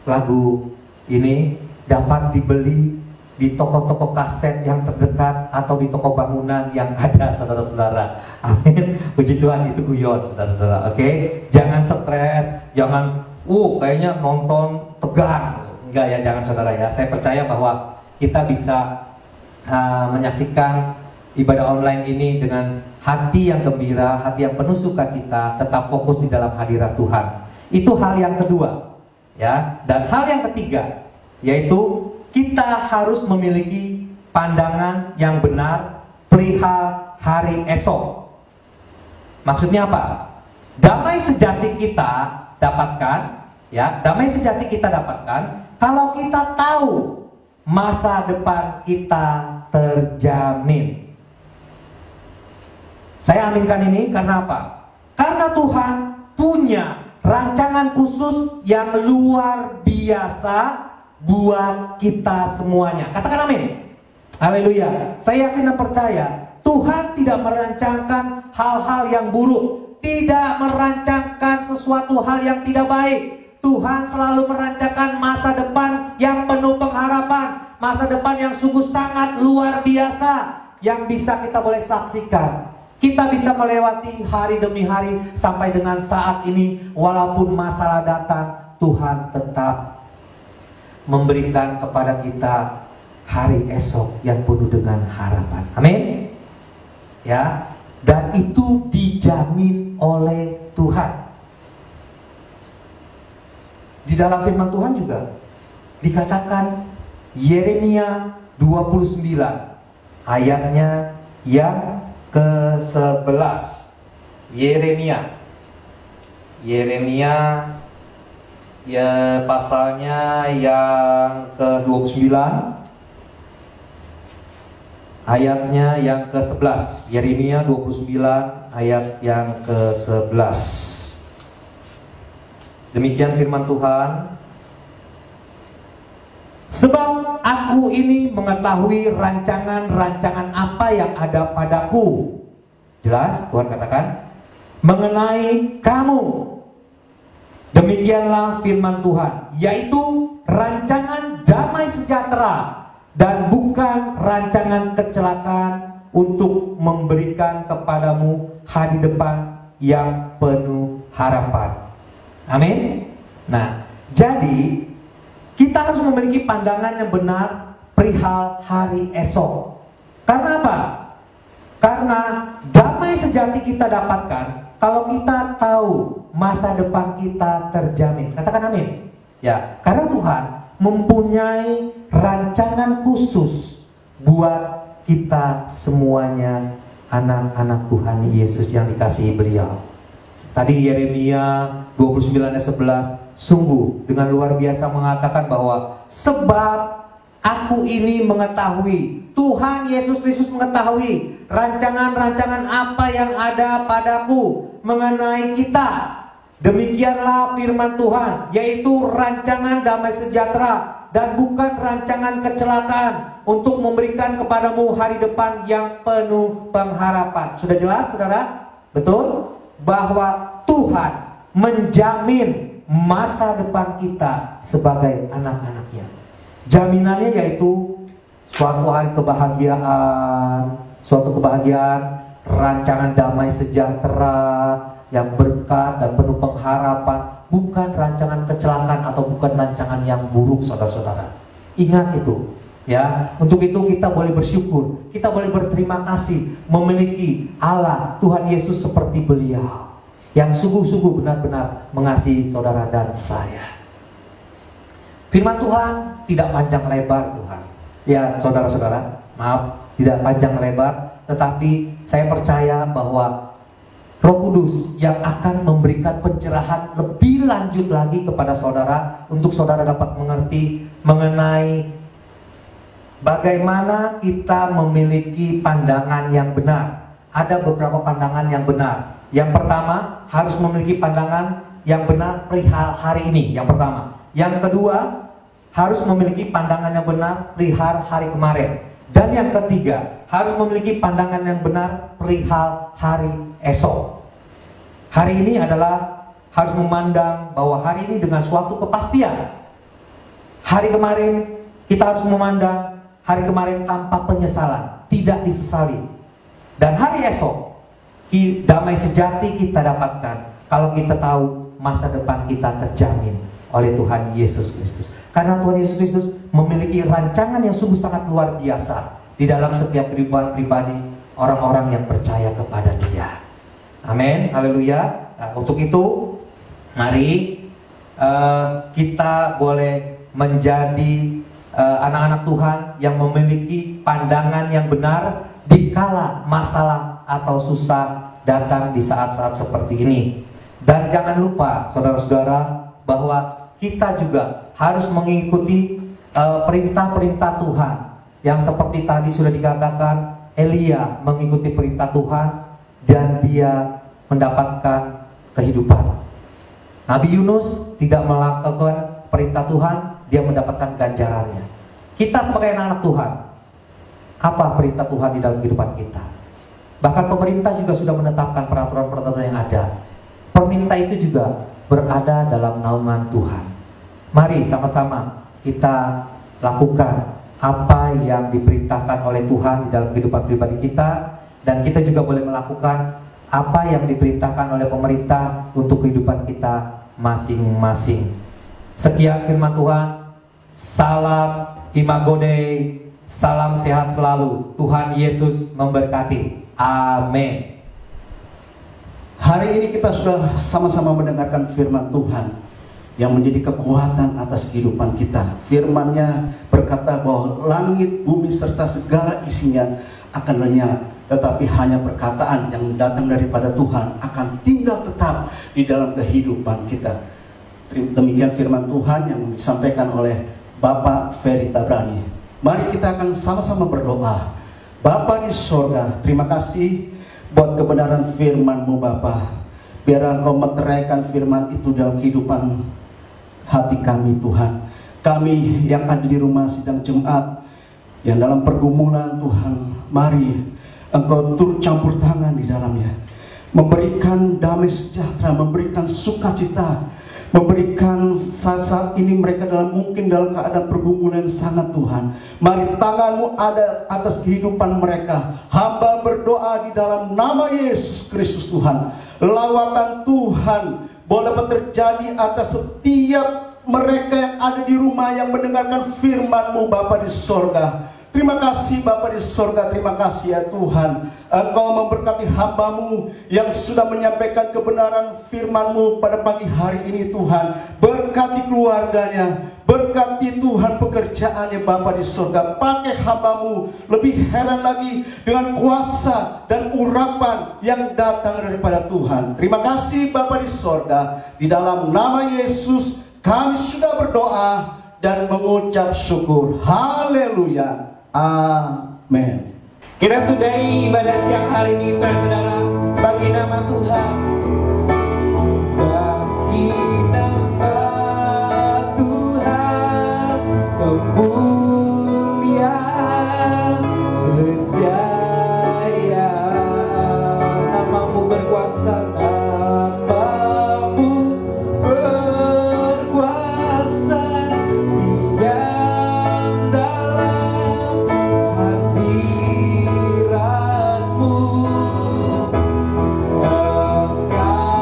lagu ini dapat dibeli di toko-toko kaset yang terdekat atau di toko bangunan yang ada, saudara-saudara. Amin. Puji Tuhan, itu guyon, saudara-saudara. Oke, jangan stres, jangan kayaknya nonton tegang. Enggak ya, jangan saudara ya. Saya percaya bahwa kita bisa menyaksikan ibadah online ini dengan hati yang gembira, hati yang penuh sukacita, tetap fokus di dalam hadirat Tuhan. Itu hal yang kedua, ya. Dan hal yang ketiga, yaitu kita harus memiliki pandangan yang benar perihal hari esok. Maksudnya apa? Damai sejati kita dapatkan, ya. Damai sejati kita dapatkan kalau kita tahu masa depan kita terjamin. Saya aminkan ini karena apa? Karena Tuhan punya rancangan khusus yang luar biasa buat kita semuanya. Katakan amin. Haleluya. Saya yakin dan percaya Tuhan tidak merancangkan hal-hal yang buruk, tidak merancangkan sesuatu hal yang tidak baik. Tuhan selalu merancangkan masa depan yang penuh pengharapan, masa depan yang sungguh sangat luar biasa, yang bisa kita boleh saksikan. Kita bisa melewati hari demi hari sampai dengan saat ini. Walaupun masalah datang, Tuhan tetap memberikan kepada kita hari esok yang penuh dengan harapan. Amin. Ya, dan itu dijamin oleh Tuhan. Di dalam firman Tuhan juga dikatakan Yeremia 29 ayatnya yang ke-11. Yeremia ya, pasalnya yang ke-29 ayatnya yang ke-11. Yeremia 29 ayat yang ke-11. Demikian firman Tuhan. Sebab aku ini mengetahui rancangan-rancangan apa yang ada padaku. Jelas Tuhan katakan, mengenai kamu. Demikianlah firman Tuhan, yaitu rancangan damai sejahtera dan bukan rancangan kecelakaan, untuk memberikan kepadamu hari depan yang penuh harapan. Amin. Nah, jadi kita harus memiliki pandangan yang benar perihal hari esok. Karena apa? Karena damai sejati kita dapatkan kalau kita tahu masa depan kita terjamin. Katakan amin. Ya, karena Tuhan mempunyai rancangan khusus buat kita semuanya, anak-anak Tuhan Yesus yang dikasihi Beliau. Tadi Yeremia 29 ayat 11 sungguh dengan luar biasa mengatakan bahwa sebab aku ini mengetahui, Tuhan Yesus Kristus mengetahui rancangan-rancangan apa yang ada padaku mengenai kita. Demikianlah firman Tuhan, yaitu rancangan damai sejahtera dan bukan rancangan kecelakaan, untuk memberikan kepadamu hari depan yang penuh pengharapan. Sudah jelas saudara? Betul? Bahwa Tuhan menjamin masa depan kita sebagai anak-anaknya. Jaminannya yaitu suatu hari kebahagiaan, rancangan damai sejahtera yang berkat dan penuh pengharapan, bukan rancangan kecelakaan atau bukan rancangan yang buruk, saudara-saudara. Ingat itu, ya. Untuk itu kita boleh bersyukur, kita boleh berterima kasih memiliki Allah Tuhan Yesus seperti Beliau, yang sungguh-sungguh benar-benar mengasihi saudara dan saya. Firman Tuhan tidak panjang lebar Tuhan. Ya saudara-saudara, maaf, tidak panjang lebar, tetapi saya percaya bahwa Roh Kudus yang akan memberikan pencerahan lebih lanjut lagi kepada saudara, untuk saudara dapat mengerti mengenai bagaimana kita memiliki pandangan yang benar. Ada beberapa pandangan yang benar. Yang pertama, harus memiliki pandangan yang benar perihal hari ini. Yang pertama. Yang kedua, harus memiliki pandangan yang benar perihal hari kemarin. Dan yang ketiga, harus memiliki pandangan yang benar perihal hari esok. Hari ini adalah harus memandang bahwa hari ini dengan suatu kepastian. Hari kemarin kita harus memandang hari kemarin tanpa penyesalan, tidak disesali. Dan hari esok, damai sejati kita dapatkan kalau kita tahu masa depan kita terjamin oleh Tuhan Yesus Kristus. Karena Tuhan Yesus Kristus memiliki rancangan yang sungguh sangat luar biasa di dalam setiap kehidupan pribadi orang-orang yang percaya kepada Dia. Amin, haleluya. Nah, untuk itu, mari kita boleh menjadi anak-anak Tuhan yang memiliki pandangan yang benar dikala masalah atau susah datang di saat-saat seperti ini. Dan jangan lupa, saudara-saudara, bahwa kita juga harus mengikuti perintah-perintah Tuhan. Yang seperti tadi sudah dikatakan, Elia mengikuti perintah Tuhan dan dia mendapatkan kehidupan. Nabi Yunus tidak melakukan perintah Tuhan, dia mendapatkan ganjarannya. Kita sebagai anak-anak Tuhan, apa perintah Tuhan di dalam kehidupan kita? Bahkan pemerintah juga sudah menetapkan peraturan-peraturan yang ada. Perintah itu juga berada dalam naungan Tuhan. Mari sama-sama kita lakukan apa yang diperintahkan oleh Tuhan di dalam kehidupan pribadi kita, dan kita juga boleh melakukan apa yang diperintahkan oleh pemerintah untuk kehidupan kita masing-masing. Sekian firman Tuhan. Salam Imago Dei, salam sehat selalu. Tuhan Yesus memberkati. Amin. Hari ini kita sudah sama-sama mendengarkan firman Tuhan yang menjadi kekuatan atas kehidupan kita. Firman-Nya berkata bahwa langit, bumi, serta segala isinya akan lenyap, tetapi hanya perkataan yang datang daripada Tuhan akan tinggal tetap di dalam kehidupan kita. Demikian firman Tuhan yang disampaikan oleh Bapak Ferry Tabrani. Mari kita akan sama-sama berdoa. Bapa di sorga, terima kasih buat kebenaran firman-Mu Bapa. Biar Engkau meteraikan firman itu dalam kehidupan hati kami Tuhan. Kami yang ada di rumah sidang Jumat, yang dalam pergumulan Tuhan, mari Engkau turut campur tangan di dalamnya, memberikan damai sejahtera, memberikan sukacita, memberikan saat-saat ini mereka mungkin dalam keadaan pergumulan yang sangat Tuhan. Mari tangan-Mu ada atas kehidupan mereka. Hamba berdoa di dalam nama Yesus Kristus Tuhan. Lawatan Tuhan boleh dapat terjadi atas setiap mereka yang ada di rumah yang mendengarkan firman-Mu Bapa di sorga. Terima kasih Bapa di sorga, terima kasih ya Tuhan. Engkau memberkati hamba-Mu yang sudah menyampaikan kebenaran firman-Mu pada pagi hari ini Tuhan. Berkati keluarganya, berkati Tuhan pekerjaannya Bapa di sorga. Pakai hamba-Mu lebih heran lagi dengan kuasa dan urapan yang datang daripada Tuhan. Terima kasih Bapa di sorga. Di dalam nama Yesus kami sudah berdoa dan mengucap syukur. Haleluya. Amin. Kita sudahi ibadah siang hari ini, saudara-saudara, bagi nama Tuhan. Bagi nama Tuhan, kemuliaan, kejayaan, nama-Mu berkuasa, nama-Mu berkuasa, diam dalam hadirat-Mu. Engkau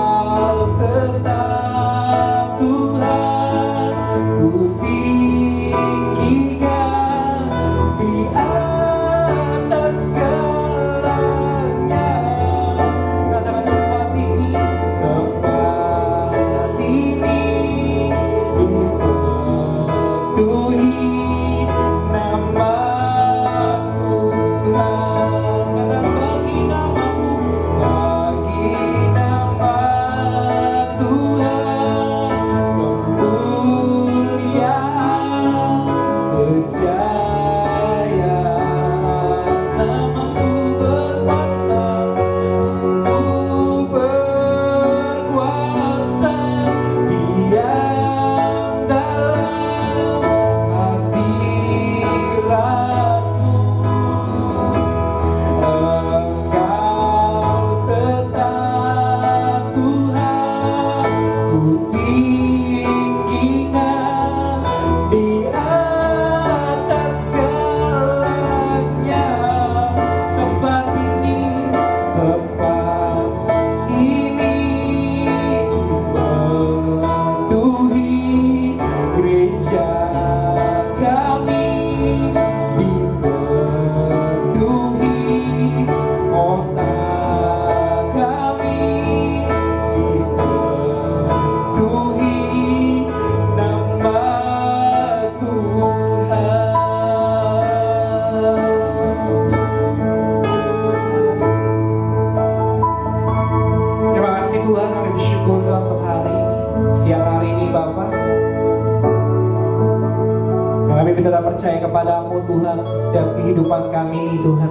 Kami tetap percaya kepadamu Tuhan, setiap kehidupan kami ini Tuhan.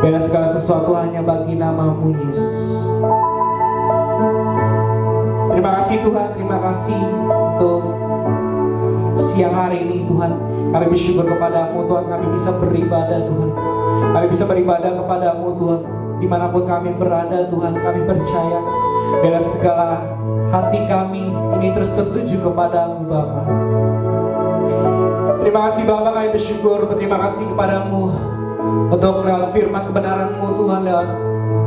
Biarlah segala sesuatu hanya bagi namamu Yesus. Terima kasih Tuhan, terima kasih untuk siang hari ini Tuhan. Kami bersyukur kepadamu Tuhan, kami bisa beribadah Tuhan. Kami bisa beribadah kepadamu Tuhan. Dimanapun kami berada Tuhan, kami percaya biarlah segala hati kami ini terus tertuju kepadamu Bapa. Terima kasih Bapa, kami bersyukur, berterima kasih kepadamu untuk lewat firman kebenaranmu Tuhan, lewat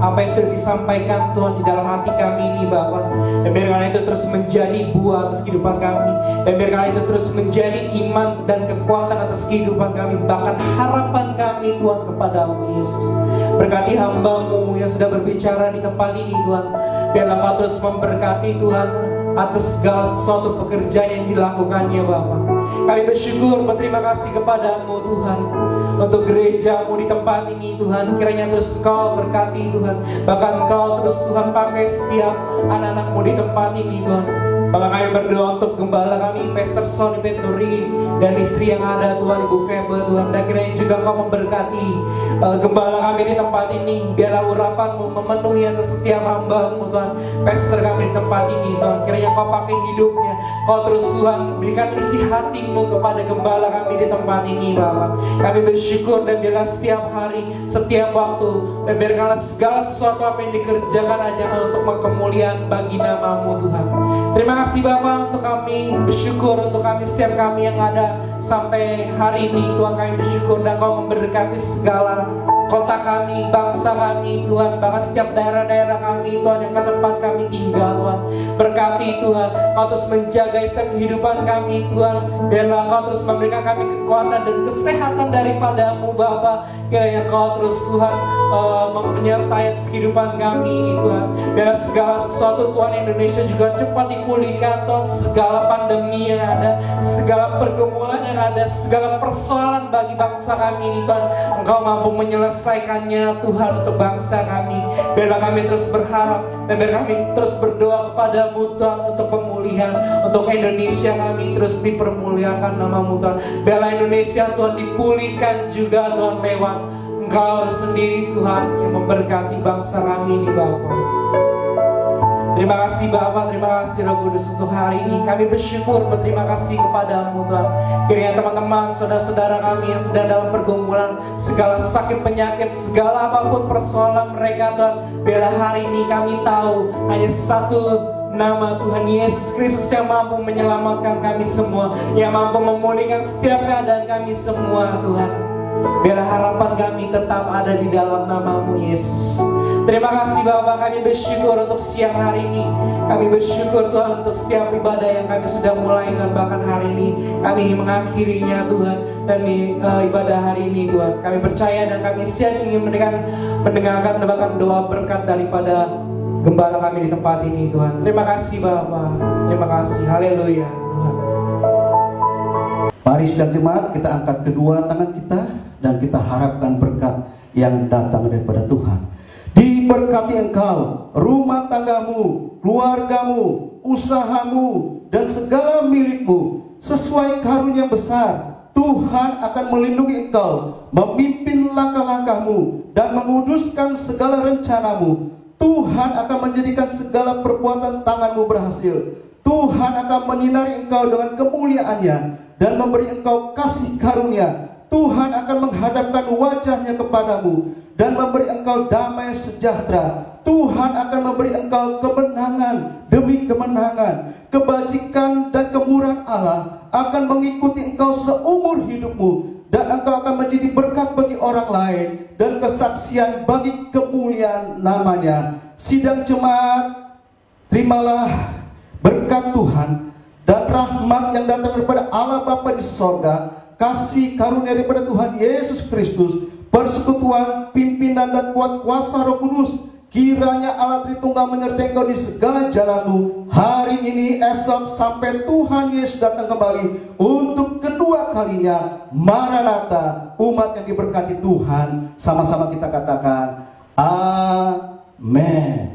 apa yang sudah disampaikan Tuhan di dalam hati kami ini Bapa. Dan biarkan itu terus menjadi buah atas kehidupan kami. Dan biarkan itu terus menjadi iman dan kekuatan atas kehidupan kami. Bahkan harapan kami Tuhan kepadamu Yesus. Berkati hamba-Mu yang sudah berbicara di tempat ini Tuhan. Biarlah Kau terus memberkati Tuhan atas segala sesuatu pekerjaan yang dilakukannya Bapa. Kami bersyukur, berterima kasih kepadamu Tuhan untuk gereja-Mu di tempat ini Tuhan. Kiranya terus Kau berkati Tuhan. Bahkan Kau terus Tuhan pakai setiap anak-anak-Mu di tempat ini Tuhan. Bahkan kami berdoa untuk gembala kami Pastor Sony Peturi dan istri yang ada Tuhan, Ibu Febe Tuhan. Dan kiranya juga Kau memberkati gembala kami di tempat ini. Biarlah urapan-Mu memenuhi atas setiap hamba-Mu Tuhan, pastor kami di tempat ini Tuhan. Kiranya Kau pakai hidupnya, Kau terus Tuhan berikan isi hati-Mu kepada gembala kami di tempat ini Bapa. Kami bersyukur dan biarlah setiap hari, setiap waktu, dan biarkanlah segala sesuatu apa yang dikerjakan hanya untuk kemuliaan bagi nama-Mu Tuhan. Terima kasih Bapa, untuk kami bersyukur, untuk kami setiap kami yang ada sampai hari ini Tuhan. Kami bersyukur dan Kau memberkati segala kota kami, bangsa kami Tuhan, bahkan setiap daerah-daerah kami Tuhan yang ke tempat kami tinggal Tuhan. Berkati Tuhan, Kau terus menjaga setiap kehidupan kami Tuhan. Biarlah Kau terus memberikan kami kekuatan dan kesehatan daripada-Mu Bapa. Kiranya Kau terus Tuhan menyertai kehidupan kami ini Tuhan. Biarlah segala sesuatu Tuhan Indonesia juga cepat dipulihkan Tuhan. Segala pandemi yang ada, segala pergumulan yang ada, segala persoalan bagi bangsa kami ini Tuhan, Engkau mampu menyelesaikannya Tuhan untuk bangsa kami. Biarlah kami terus berharap dan biar kami terus berdoa kepada-Mu Tuhan untuk pemulihan, untuk Indonesia kami terus dipermuliakan nama-Mu Tuhan. Biarlah Indonesia Tuhan dipulihkan juga Tuhan lewat Engkau sendiri Tuhan yang memberkati bangsa kami ini Bapa. Terima kasih Bapa, terima kasih Roh Kudus untuk hari ini. Kami bersyukur, berterima kasih kepada-Mu Tuhan. Kiranya teman-teman, saudara-saudara kami yang sedang dalam pergumulan, segala sakit penyakit, segala apapun persoalan mereka Tuhan, biarlah hari ini kami tahu hanya satu nama Tuhan Yesus Kristus yang mampu menyelamatkan kami semua, yang mampu memulihkan setiap keadaan kami semua Tuhan. Biarlah harapan kami tetap ada di dalam nama-Mu Yesus. Terima kasih Bapak, kami bersyukur untuk siang hari ini. Kami bersyukur Tuhan untuk setiap ibadah yang kami sudah mulai dan bahkan hari ini kami mengakhirinya Tuhan. Dan di ibadah hari ini Tuhan, kami percaya dan kami siap ingin mendengarkan bahkan doa berkat daripada gembala kami di tempat ini Tuhan. Terima kasih Bapak, terima kasih, haleluya Tuhan. Mari sedang jemaat kita angkat kedua tangan kita dan kita harapkan berkat yang datang daripada Tuhan. Diberkati engkau, rumah tanggamu, keluargamu, usahamu, dan segala milikmu. Sesuai karunia besar, Tuhan akan melindungi engkau, memimpin langkah-langkahmu, dan menguduskan segala rencanamu. Tuhan akan menjadikan segala perbuatan tanganmu berhasil. Tuhan akan menyinari engkau dengan kemuliaannya dan memberi engkau kasih karunia. Tuhan akan menghadapkan wajahnya kepadamu dan memberi engkau damai sejahtera. Tuhan akan memberi engkau kemenangan demi kemenangan. Kebajikan dan kemurahan Allah akan mengikuti engkau seumur hidupmu, dan engkau akan menjadi berkat bagi orang lain dan kesaksian bagi kemuliaan namanya. Sidang jemaat, terimalah berkat Tuhan dan rahmat yang datang daripada Allah Bapa di sorga, kasih karunia daripada Tuhan Yesus Kristus, persekutuan, pimpinan dan kuat kuasa Roh Kudus, kiranya Allah Tritunggal menyertai engkau di segala jalanmu, hari ini, esok, sampai Tuhan Yesus datang kembali untuk kedua kalinya. Maranatha, umat yang diberkati Tuhan. Sama-sama kita katakan, Amin.